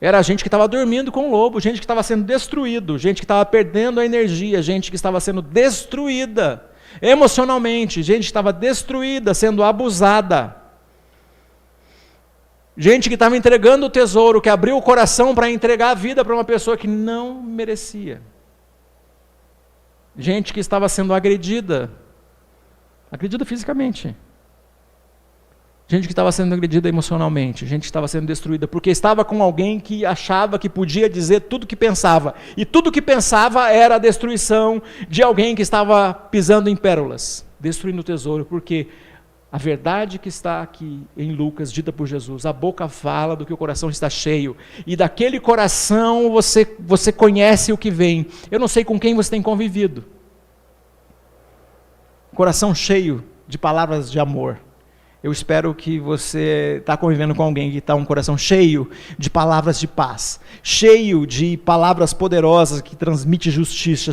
Era gente que estava dormindo com o lobo, gente que estava sendo destruído, gente que estava perdendo a energia, gente que estava sendo destruída emocionalmente, gente que estava destruída, sendo abusada. Gente que estava entregando o tesouro, que abriu o coração para entregar a vida para uma pessoa que não merecia. Gente que estava sendo agredida fisicamente. Gente que estava sendo agredida emocionalmente, gente que estava sendo destruída, porque estava com alguém que achava que podia dizer tudo o que pensava, e tudo o que pensava era a destruição de alguém que estava pisando em pérolas, destruindo o tesouro, porque a verdade que está aqui em Lucas, dita por Jesus, a boca fala do que o coração está cheio, e daquele coração você conhece o que vem. Eu não sei com quem você tem convivido. Coração cheio de palavras de amor. Eu espero que você está convivendo com alguém que está um coração cheio de palavras de paz, cheio de palavras poderosas que transmite justiça,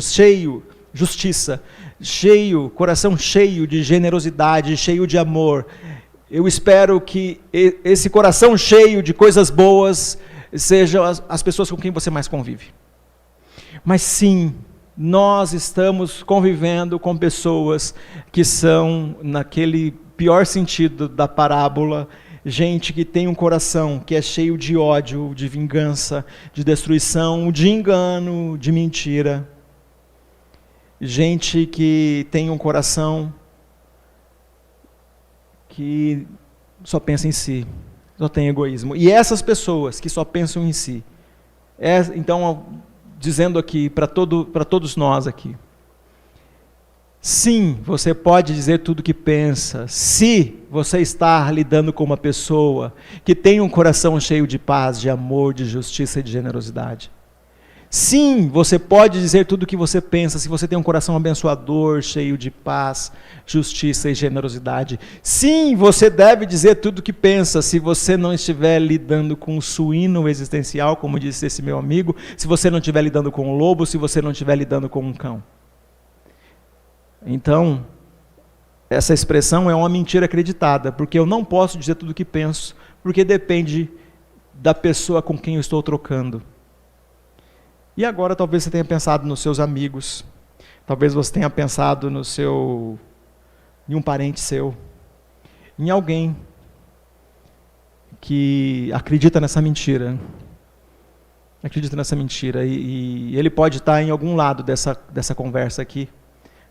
coração cheio de generosidade, cheio de amor. Eu espero que esse coração cheio de coisas boas sejam as pessoas com quem você mais convive. Mas sim, nós estamos convivendo com pessoas que são, naquele pior sentido da parábola, gente que tem um coração que é cheio de ódio, de vingança, de destruição, de engano, de mentira. Gente que tem um coração que só pensa em si, só tem egoísmo. E essas pessoas que só pensam em si, então, dizendo aqui para todos nós aqui, Sim, você pode dizer tudo o que pensa, se você está lidando com uma pessoa que tem um coração cheio de paz, de amor, de justiça e de generosidade. Sim, você pode dizer tudo o que você pensa, se você tem um coração abençoador, cheio de paz, justiça e generosidade. Sim, você deve dizer tudo o que pensa, se você não estiver lidando com o suíno existencial, como disse esse meu amigo, se você não estiver lidando com o lobo, se você não estiver lidando com um cão. Então, essa expressão é uma mentira acreditada, porque eu não posso dizer tudo o que penso, porque depende da pessoa com quem eu estou trocando. E agora talvez você tenha pensado nos seus amigos, talvez você tenha pensado em um parente seu, em alguém que acredita nessa mentira. Acredita nessa mentira, e ele pode estar em algum lado dessa conversa aqui,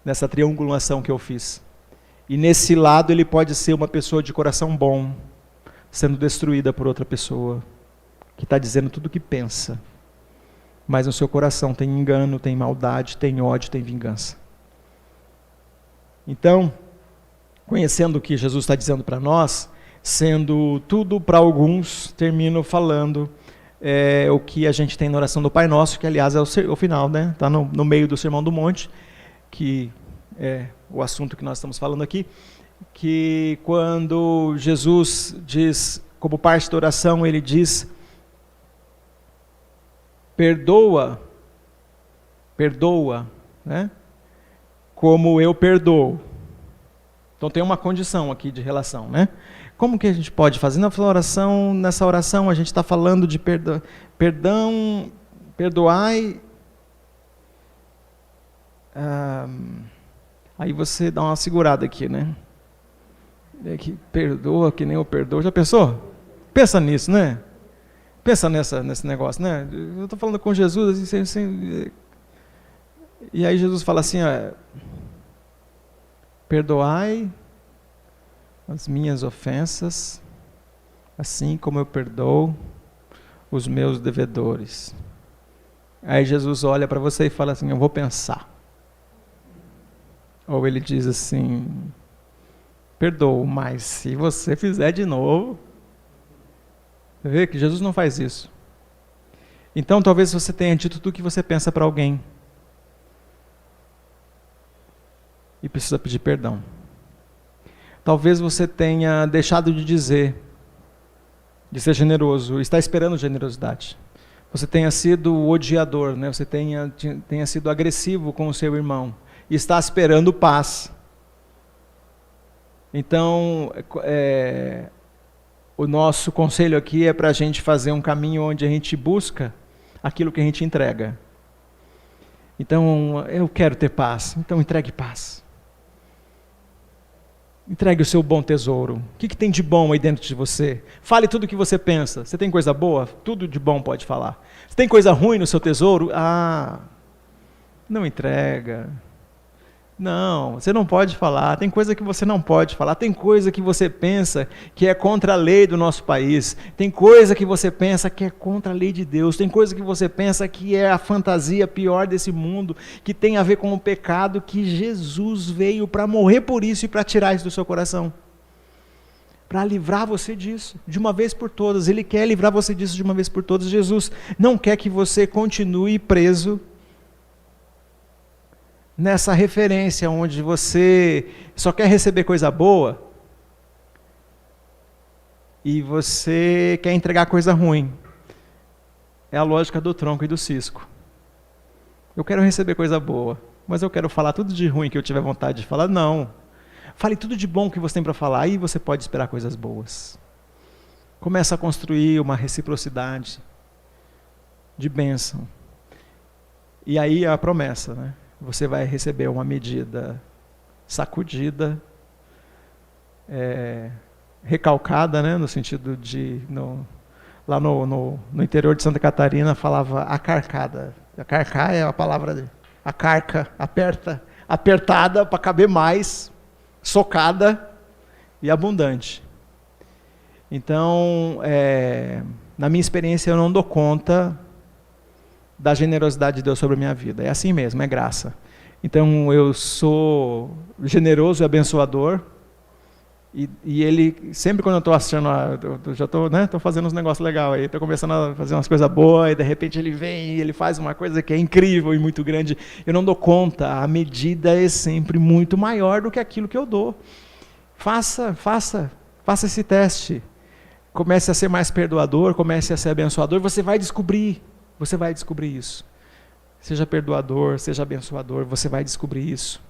nessa triangulação que eu fiz. E nesse lado ele pode ser uma pessoa de coração bom, sendo destruída por outra pessoa, que está dizendo tudo o que pensa. Mas no seu coração tem engano, tem maldade, tem ódio, tem vingança. Então, conhecendo o que Jesus está dizendo para nós, sendo tudo para alguns, termino falando o que a gente tem na oração do Pai Nosso, que aliás é o final, né? Está no meio do Sermão do Monte, que é o assunto que nós estamos falando aqui, que quando Jesus diz, como parte da oração, ele diz: perdoa, né? Como eu perdoo. Então tem uma condição aqui de relação, né? Como que a gente pode fazer? Nessa oração a gente está falando de perdão, perdoai. Aí você dá uma segurada aqui, né? É que perdoa que nem eu perdoo. Já pensou? Pensa nisso, né? Pensa nesse negócio, né? Eu estou falando com Jesus, assim, e aí Jesus fala assim, perdoai as minhas ofensas, assim como eu perdoo os meus devedores. Aí Jesus olha para você e fala assim, eu vou pensar. Ou ele diz assim, perdoo, mas se você fizer de novo... Você vê que Jesus não faz isso. Então talvez você tenha dito tudo o que você pensa para alguém. E precisa pedir perdão. Talvez você tenha deixado de dizer, de ser generoso, está esperando generosidade. Você tenha sido o odiador, né? Você tenha sido agressivo com o seu irmão. E está esperando paz. Então, o nosso conselho aqui é para a gente fazer um caminho onde a gente busca aquilo que a gente entrega. Então, eu quero ter paz, então entregue paz. Entregue o seu bom tesouro. O que tem de bom aí dentro de você? Fale tudo o que você pensa. Você tem coisa boa? Tudo de bom pode falar. Você tem coisa ruim no seu tesouro? Não entrega. Não, você não pode falar, tem coisa que você não pode falar, tem coisa que você pensa que é contra a lei do nosso país, tem coisa que você pensa que é contra a lei de Deus, tem coisa que você pensa que é a fantasia pior desse mundo, que tem a ver com o pecado, que Jesus veio para morrer por isso e para tirar isso do seu coração, para livrar você disso, de uma vez por todas. Ele quer livrar você disso de uma vez por todas. Jesus não quer que você continue preso nessa referência onde você só quer receber coisa boa e você quer entregar coisa ruim. É a lógica do tronco e do cisco. Eu quero receber coisa boa, mas eu quero falar tudo de ruim que eu tiver vontade de falar. Não. Fale tudo de bom que você tem para falar, aí você pode esperar coisas boas. Começa a construir uma reciprocidade de bênção. E aí a promessa, né? Você vai receber uma medida sacudida, recalcada, né, no sentido de, lá no interior de Santa Catarina falava acarcada. Acarcar é a palavra, acarca, apertada para caber mais, socada e abundante. Então, na minha experiência, eu não dou conta da generosidade de Deus sobre a minha vida. É assim mesmo, é graça. Então eu sou generoso e abençoador, e ele, sempre quando eu estou achando, eu já estou, né, fazendo uns negócios legais aí, estou começando a fazer umas coisas boas, e de repente ele vem e ele faz uma coisa que é incrível e muito grande, eu não dou conta, a medida é sempre muito maior do que aquilo que eu dou. Faça esse teste, comece a ser mais perdoador, comece a ser abençoador, você vai descobrir isso. Seja perdoador, seja abençoador, você vai descobrir isso.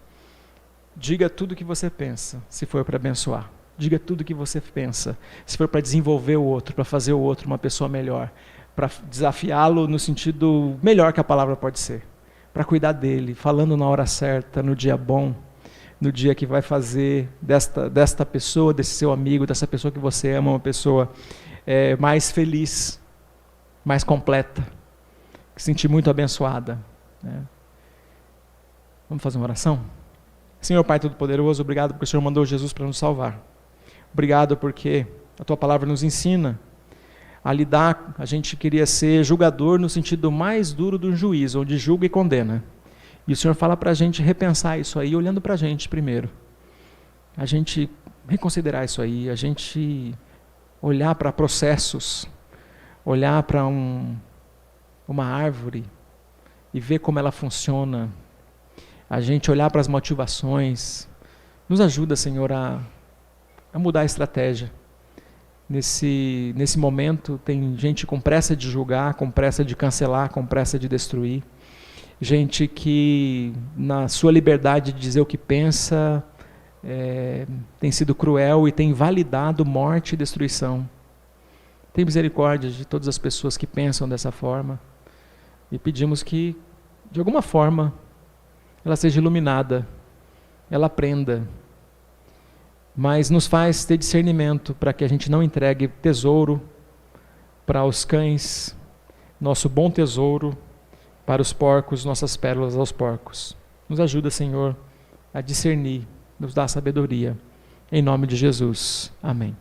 Diga tudo o que você pensa, se for para abençoar. Diga tudo o que você pensa, se for para desenvolver o outro, para fazer o outro uma pessoa melhor, para desafiá-lo no sentido melhor que a palavra pode ser, para cuidar dele, falando na hora certa, no dia bom, no dia que vai fazer desta pessoa, desse seu amigo, dessa pessoa que você ama, uma pessoa mais feliz, mais completa, que se sentir muito abençoada, né? Vamos fazer uma oração? Senhor Pai Todo-Poderoso, obrigado porque o Senhor mandou Jesus para nos salvar. Obrigado porque a Tua palavra nos ensina a lidar. A gente queria ser julgador no sentido mais duro do juiz, onde julga e condena. E o Senhor fala para a gente repensar isso aí, olhando para a gente primeiro. A gente reconsiderar isso aí, a gente olhar para processos, olhar para uma árvore e ver como ela funciona. A gente olhar para as motivações. Nos ajuda, Senhor, a mudar a estratégia. Nesse momento tem gente com pressa de julgar, com pressa de cancelar, com pressa de destruir. Gente que na sua liberdade de dizer o que pensa tem sido cruel e tem validado morte e destruição. Tem misericórdia de todas as pessoas que pensam dessa forma e pedimos que, de alguma forma, ela seja iluminada, ela aprenda, mas nos faz ter discernimento para que a gente não entregue tesouro para os cães, nosso bom tesouro para os porcos, nossas pérolas aos porcos. Nos ajuda, Senhor, a discernir, nos dá sabedoria. Em nome de Jesus. Amém.